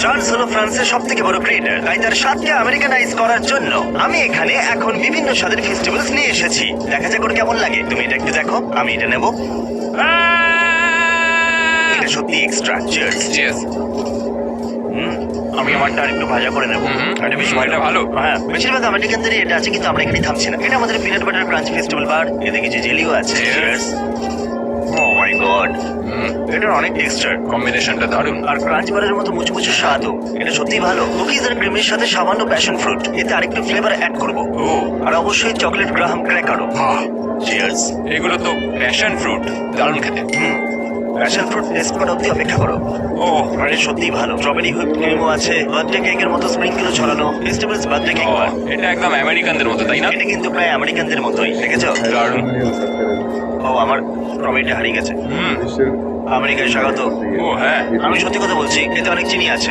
Charles হলো ফ্রান্সের সব থেকে বড় ক্রিয়েটার, তাই তার স্বাদকে আমেরিকানাইজ করার জন্য আমি এখানে এখন বিভিন্ন স্বাদের ফেস্টিভ্যালস নিয়ে এসেছি। দেখা যাক ওর কেমন লাগে। তুমি এটা একটু দেখো, আমি এটা নেবো। এটা সত্যি এক্সট্রা। চিয়ার্স। আমি আমারটা আরেকটু ভাজা করে নেবো। এটা বেশি এটা ভালো। হ্যাঁ, বেশিরভাগ আমেরিকানদেরই এটা আছে, কিন্তু আমরা এখানে থামছি না। এটা আমাদের পিনাট বাটার ক্রাঞ্চ ফেস্টিভ্যাল বার। এতে কিছু জেলিও আছে। Cheers. ও মাই গড, এটার অনেক টেক্সচার কম্বিনেশনটা দারুণ। আর ক্রাঞ্চ বারের মতো মুচমুচে স্বাদও। এটা সত্যিই ভালো। কুকিজ আর ক্রিমের সাথে সামান্য প্যাশন ফ্রুট, এতে আরেকটু ফ্লেভার অ্যাড করবো। ও আর অবশ্যই চকলেট গ্রাহাম ক্র্যাকারও। বাহ, চিয়ার্স। এগুলো তো প্যাশন ফ্রুট, দারুণ খেতে। প্যাশন ফ্রুট টেস্ট করা অব্দি অপেক্ষা করো। ও মানে সত্যিই ভালো। স্ট্রবেরি হুইপ ক্রিমও আছে, বার্থডে কেকের মতো স্প্রিংকেলও ছড়ানো। ফেস্টিভ্যালস বার্থডে কেক বার। এটা একদম আমেরিকানদের মতো, তাই না? এটা কিন্তু প্রায় আমেরিকানদের মতোই, দেখেছো? দারুণ। ও আমার স্ট্রবেরিটা হারিয়ে গেছে। হুম। আমেরিকায় স্বাগত। ও হ্যাঁ। আমি সত্যি কথা বলছি, এতে অনেক চিনি আছে।